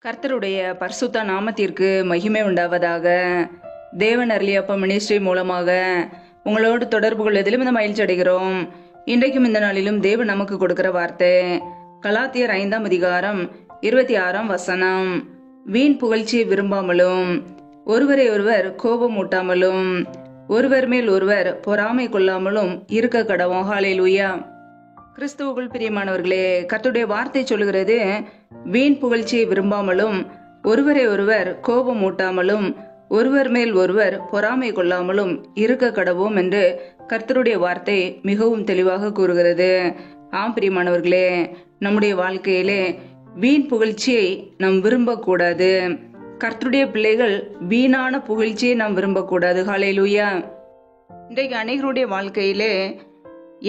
கர்த்தருடைய பரிசுத்த நாமத்திற்கு மகிமை உண்டாவதாக. தேவன் அருளியப்ப மினிஸ்ட்ரி மூலமாக உங்களோடு தொடர்பு கொள்வதிலும் இந்த மகிழ்ச்சி அடைகிறோம். இன்றைக்கும் இந்த நாளிலும் தேவன் நமக்கு கொடுக்கிற வார்த்தை கலாத்தியர் 5ஆம் அதிகாரம் 26ஆம் வசனம். வீண் புகழ்ச்சியை விரும்பாமலும் ஒருவரை ஒருவர் கோபம் ஊட்டாமலும் ஒருவர் மேல் ஒருவர் பொறாமை கொள்ளாமலும் இருக்க கடவோம். ஹல்லேலூயா. கிறிஸ்துவுக்குள் பிரியமானவர்களே, கர்த்தருடைய வார்த்தை சொல்லுகிறது, வீண் புகழ்ச்சியை விரும்பாமலும் ஒருவரை ஒருவர் கோபம் ஊட்டாமலும் ஒருவர் மேல் ஒருவர் பொறாமை கொள்ளாமலும் இருக்க கடவோம் என்று கர்த்தருடைய வார்த்தை மிகவும் தெளிவாக கூறுகிறது. ஆம் பிரியமானவர்களே, நம்முடைய வாழ்க்கையிலே வீண் புகழ்ச்சியை நாம் விரும்பக்கூடாது. கர்த்தருடைய பிள்ளைகள் வீணான புகழ்ச்சியை நாம் விரும்பக்கூடாது. ஹல்லேலூயா. இன்றைக்கு அநேகருடைய வாழ்க்கையிலே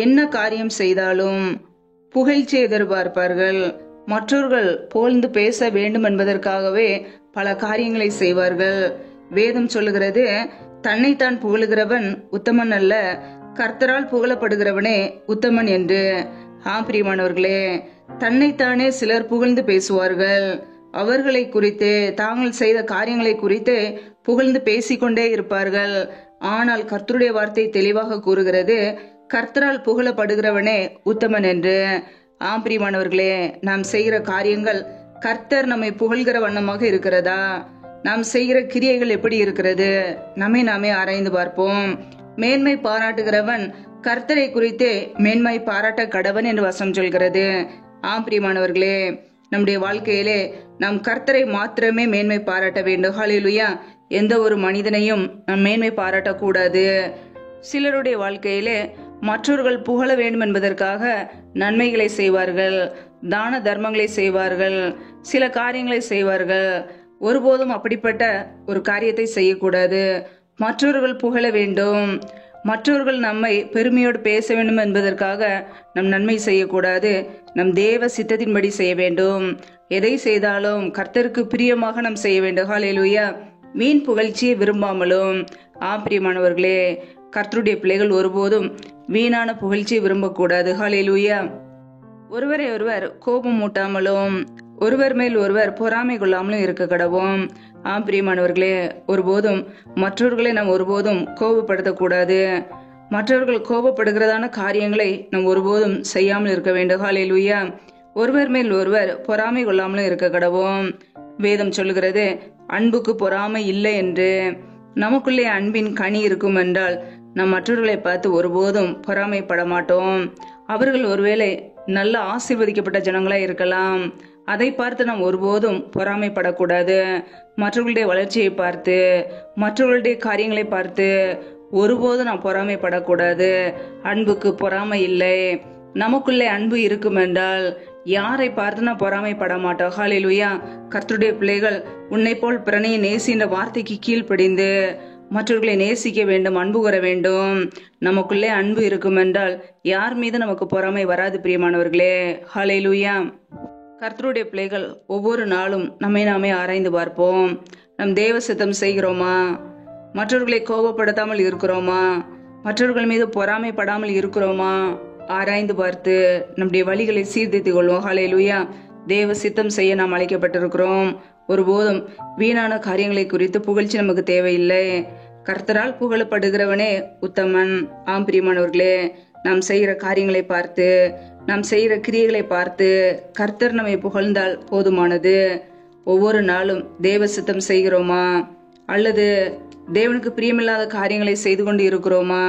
என்ன காரியம் செய்தாலும் புகழ்ச்சி எதிர்பார்ப்பார்கள். மற்றவர்கள் புகழ்ந்து பேச வேண்டும் என்பதற்காகவே பல காரியங்களை செய்வார்கள். வேதம் சொல்லுகிறது, தன்னைத்தான் புகழுகிறவன் உத்தமன் அல்ல, கர்த்தரால் புகழப்படுகிறவனே உத்தமன் என்று. பிரியமானவர்களே, தன்னைத்தானே சிலர் புகழ்ந்து பேசுவார்கள். அவர்களை குறித்து, தாங்கள் செய்த காரியங்களை குறித்து புகழ்ந்து பேசிக்கொண்டே இருப்பார்கள். ஆனால் கர்த்தருடைய வார்த்தை தெளிவாக கூறுகிறது, கர்த்தரால் புகழப்படுகிறவனே உத்தமன் என்று. பிரியமானவர்களே, நாம் செய்கிற காரியங்கள் கர்த்தர் நம்மை புகழ்கிற வண்ணமாக இருக்கிறதா? நாம் செய்கிற கிரியைகள் எப்படி இருக்கிறது? நாமே ஆராய்ந்து பார்ப்போம். மேன்மை பாராட்டுகிறவன் கர்த்தரை குறித்தே மேன்மை பாராட்ட கடவன் என்று வசனம் சொல்கிறது. பிரியமானவர்களே, நம்முடைய வாழ்க்கையிலே நாம் கர்த்தரை மாத்திரமே மேன்மை பாராட்ட வேண்டும். ஹல்லேலூயா. எந்த ஒரு மனிதனையும் நாம் மேன்மை பாராட்டக்கூடாது. சிலருடைய வாழ்க்கையிலே மற்றவர்கள் புகழ வேண்டும் என்பதற்காக நன்மைகளை செய்வார்கள், தான தர்மங்களை செய்வார்கள், சில காரியங்களை செய்வார்கள். ஒருபோதும் அப்படிப்பட்ட ஒரு காரியத்தை செய்யக்கூடாது. மற்றவர்கள் புகழ வேண்டும், மற்றவர்கள் நம்மை பெருமையோடு பேச வேண்டும் என்பதற்காக நம் நன்மை செய்யக்கூடாது. நம் தேவ சித்தத்தின்படி செய்ய வேண்டும். எதை செய்தாலும் கர்த்தருக்கு பிரியமாக நாம் செய்ய வேண்டும். ஹல்லேலூயா. வீண் புகழ்ச்சியை விரும்பாமலும். பிரியமானவர்களே, கர்த்தருடைய பிள்ளைகள் ஒருபோதும் வீணான புகழ்ச்சியை விரும்பக்கூடாது. ஹல்லேலூயா. ஒருவரை ஒருவர் கோபம் மூட்டாமலும் ஒருவர் மேல் ஒருவர் பொறாமை கொள்ளாமலும் இருக்க கடவோம். பிரியமானவர்களே, ஒருபோதும் மற்றவர்களை நாம் ஒருபோதும் கோபப்படுத்தக்கூடாது. மற்றவர்கள் கோபப்படுகிறதான காரியங்களை நாம் ஒருபோதும் செய்யாமல் இருக்க வேண்டும். ஹல்லேலூயா. ஒருவர் மேல் ஒருவர் பொறாமை கொள்ளாமலும் இருக்க கடவோம். வேதம் சொல்லுகிறது, அன்புக்கு பொறாமை இல்லை என்று. நமக்குள்ளே அன்பின் கனி இருக்கும் என்றால் நாம் மற்றவர்களை பார்த்து ஒருபோதும் பொறாமைப்பட மாட்டோம். அவர்கள் ஒருவேளை நல்ல ஆசீர்வதிக்கப்பட்ட ஜனங்களா இருக்கலாம், அதை பார்த்து நாம் ஒருபோதும் பொறாமைப்படக்கூடாது. மற்றவர்களுடைய வளர்ச்சியை பார்த்து, மற்றவர்களுடைய காரியங்களை பார்த்து ஒருபோதும் நாம் பொறாமைப்படக்கூடாது. அன்புக்கு பொறாமை இல்லை. நமக்குள்ளே அன்பு இருக்கும் என்றால் யாரை பார்த்து நான் பொறாமைப்பட மாட்டோம். ஹல்லேலூயா. கர்த்தருடைய பிள்ளைகள், உன்னை போல் பிறனையை நேசின்ற வார்த்தைக்கு கீழ்ப்படிந்து மற்றவர்களை நேசிக்க வேண்டும், அன்பு கூற வேண்டும். நமக்குள்ளே அன்பு இருக்கும் என்றால் யார் மீது நமக்கு பொறாமை வராது. பிரியமானவர்களே, ஹல்லேலூயா. கர்த்தருடைய பிள்ளைகள் ஒவ்வொரு நாளும் நாமே ஆராய்ந்து பார்ப்போம். நம் தேவ சித்தம் செய்கிறோமா? மற்றவர்களை கோபப்படுத்தாமல் இருக்கிறோமா? மற்றவர்கள் மீது பொறாமைப்படாமல் இருக்கிறோமா? ஆராய்ந்து பார்த்து நம்முடைய வழிகளை சீர்திருத்திக் கொள்வோம். ஹல்லேலூயா. தேவ சித்தம் செய்ய நாம் அழைக்கப்பட்டிருக்கிறோம். ஒருபோதும் வீணான காரியங்களை குறித்து புகழ்ச்சி நமக்கு தேவையில்லை. கர்த்தரால் புகழப்படுகிறவனே உத்தமன். பிரியமானவர்களே, நாம் செய்கிற காரியங்களை பார்த்து, நாம் செய்கிற கிரியைகளை பார்த்து கர்த்தர் நம்மை புகழ்ந்தால் போதுமானது. ஒவ்வொரு நாளும் தேவ சித்தம் செய்கிறோமா? அல்லது தேவனுக்கு பிரியமில்லாத காரியங்களை செய்து கொண்டு இருக்கிறோமா?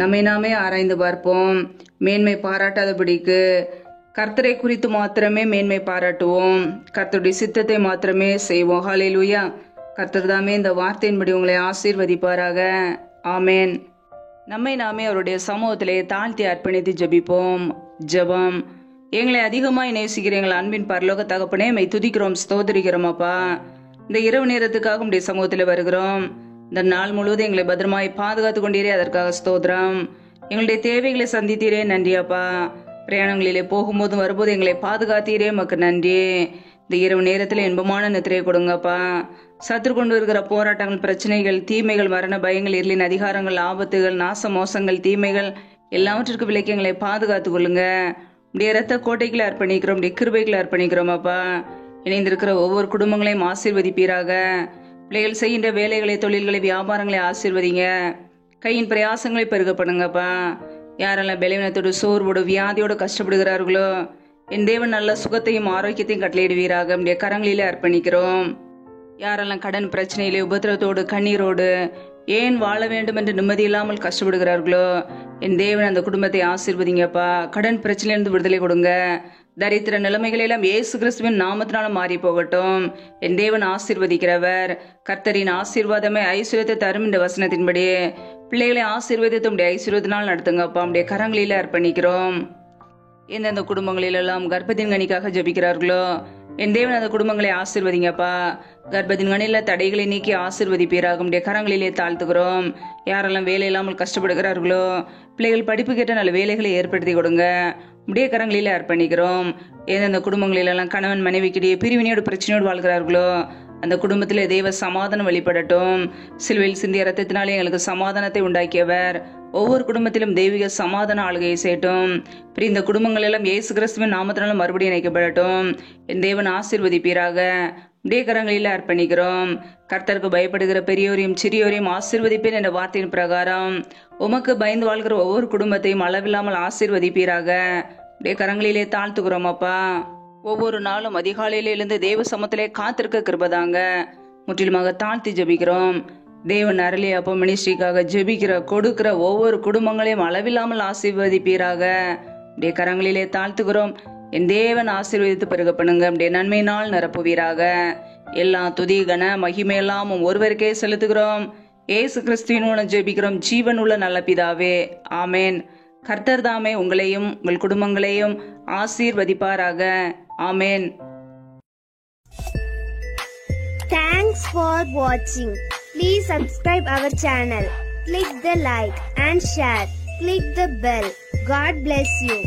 நாமே ஆராய்ந்து பார்ப்போம். மேன்மை பாராட்டாதபடிக்கு கர்த்தரை குறித்து மாத்திரமே மேன்மை பாராட்டுவோம். கர்த்தருடைய சித்தத்தை மாத்திரமே செய்வோம். ஹல்லேலூயா. கர்த்தர் தாமே இந்த வார்த்தையின்படி உங்களை ஆசீர்வதிப்பாராக. ஆமேன். நாமே அவருடைய சமூகத்திலே தாழ்த்தி அர்ப்பணித்து ஜெபிப்போம். ஜெபம். எங்களை அதிகமாய் நேசிக்கிற எங்கள் அன்பின் பரலோக தகப்பனே, மை துதிக்கிறோம், ஸ்தோத்திரிக்கிறோம். அப்பா, இந்த இரவு நேரத்துக்காக உடைய சமூகத்தில் வருகிறோம். இந்த நாள் முழுவதும் எங்களை பத்திரமாய் பாதுகாத்து கொண்டீரே, அதற்காக ஸ்தோத்திரம். எங்களுடைய தேவைகளை சந்தித்தீரே, நன்றி அப்பா. பிரயாணங்களிலே போகும்போதும் வரும்போது எங்களை பாதுகாத்தீரே, மக்கு நன்றி. இந்த இரவு நேரத்தில் இன்பமான நித்திரையை கொடுங்கப்பா. சத்துரு கொண்டு இருக்கிற போராட்டங்கள், பிரச்சனைகள், தீமைகள், மரண பயங்கள், இருளின் அதிகாரங்கள், ஆபத்துகள், நாச மோசங்கள், தீமைகள் எல்லாவற்றிற்கு விலக்கி எங்களை பாதுகாத்து கொள்ளுங்க. உடைய இரத்த கோட்டைகளை அர்ப்பணிக்கிறோம், உடைய கிருபைகளை அர்ப்பணிக்கிறோம் அப்பா. இணைந்திருக்கிற ஒவ்வொரு குடும்பங்களையும் ஆசீர்வதிப்பீராக. பிள்ளைகள் செய்கின்ற வேலைகளை, தொழில்களை, வியாபாரங்களை ஆசீர்வதிங்க. கையின் பிரயாசங்களை பெருக பண்ணுங்கப்பா. யாரெல்லாம் பலவீனத்தோடு, சோர்வோடு, வியாதியோடு கஷ்டப்படுகிறார்களோ என் தேவன் நல்ல சுகத்தையும் ஆரோக்கியத்தையும் கட்டளையிடுவீராக. நம்முடைய கரங்களிலே அர்ப்பணிக்கிறோம். யாரெல்லாம் கடன் பிரச்சனையிலே, உபத்திரத்தோடு, கண்ணீரோடு, ஏன் வாழ வேண்டும் என்று நிம்மதி இல்லாமல் கஷ்டப்படுகிறார்களோ என் தேவன் அந்த குடும்பத்தை ஆசீர்வதிங்கப்பா. கடன் பிரச்சனையிலிருந்து விடுதலை கொடுங்க. தரித்திர நிலைமைகளெல்லாம் இயேசு கிறிஸ்துவின் நாமத்தினால மாறி போகட்டும். என் தேவன் ஆசீர்வதிக்கிறவர். கர்த்தரின் ஆசீர்வாதமே ஐஸ்வர்யத்தை தரும் என்ற வசனத்தின்படி பிள்ளைகளை ஆசீர்வதித்து உடைய ஐஸ்வர்யத்தினால் நடத்துங்கப்பா. உடைய கரங்களில அர்ப்பணிக்கிறோம். எந்தெந்த குடும்பங்களிலெல்லாம் கர்ப்பத்தின் கனிக்காக ஜபிக்கிறார்களோ என் தேவன் அந்த குடும்பங்களை ஆசீர்வதிங்கப்பா. கர்ப்பத்தின் கனியில தடைகளை நீக்கி ஆசீர்வதிப்பீராக. உடைய கரங்களிலே தாழ்த்துக்கிறோம். யாரெல்லாம் வேலை இல்லாமல் கஷ்டப்படுகிறார்களோ பிள்ளைகள் படிப்பு கேட்ட நல்ல வேலைகளை ஏற்படுத்தி கொடுங்க. உடைய கரங்களிலே அர்ப்பணிக்கிறோம். எந்தெந்த குடும்பங்களிலெல்லாம் கணவன் மனைவிக்கிடையே பிரிவினையோடு பிரச்சனையோடு வாழ்கிறார்களோ அந்த குடும்பத்திலே தேவ சமாதானம் வெளிப்படட்டும். சிலுவையில் சிந்திய ரத்தத்தினாலே எங்களுக்கு சமாதானத்தை உண்டாக்கியவர் ஒவ்வொரு குடும்பத்திலும் தெய்வீக சமாதான ஆளுகையை செய்யட்டும். இந்த குடும்பங்கள் எல்லாம் இயேசு கிறிஸ்துவின் நாமத்தினாலும் மறுபடியும் இணைக்கப்படட்டும். என் தேவன் ஆசீர்வதிப்பீராக. உடைய கரங்களில் அர்ப்பணிக்கிறோம். கர்த்தருக்கு பயப்படுகிற பெரியோரையும் சிறியோரையும் ஆசீர்வதிப்பேன் என்ற வார்த்தையின் பிரகாரம் உமக்கு பயந்து வாழ்கிற ஒவ்வொரு குடும்பத்தையும் அளவில்லாமல் ஆசீர்வதிப்பீராக. உடைய கரங்களிலே தாழ்த்துக்கிறோம் அப்பா. ஒவ்வொரு நாளும் அதிகாலையில இருந்து தேவ சமத்திலே காத்திருக்க கிருபதாங்க. முற்றிலுமாக தாழ்த்தி ஜபிக்கிறோம். தேவன் அருளிய அப்ப மினிஸ்ட்ரிக்காக ஜெபிக்கிற கொடுக்கிற ஒவ்வொரு குடும்பங்களையும் அளவில்லாமல் ஆசீர்வதிப்பீராக. உடைய கரங்களிலே தாழ்த்துகிறோம். என் தேவன் ஆசீர்வதித்து பெருக பண்ணுங்க. உடைய நன்மையினால் நிரப்புவீராக. எல்லா துதி கன மகிமையெல்லாம் ஒருவருக்கே செலுத்துகிறோம். ஏசு கிறிஸ்துவின் மூலம் ஜெபிக்கிறோம் ஜீவன் உள்ள நல்ல பிதாவே, ஆமேன். கர்த்தர் தாமே உங்களையும் உங்கள் குடும்பங்களையும் ஆசீர்வதிப்பாராக. ஆமேன். Thanks for watching. Please subscribe our channel. Click the like and share. Click the bell. God bless you.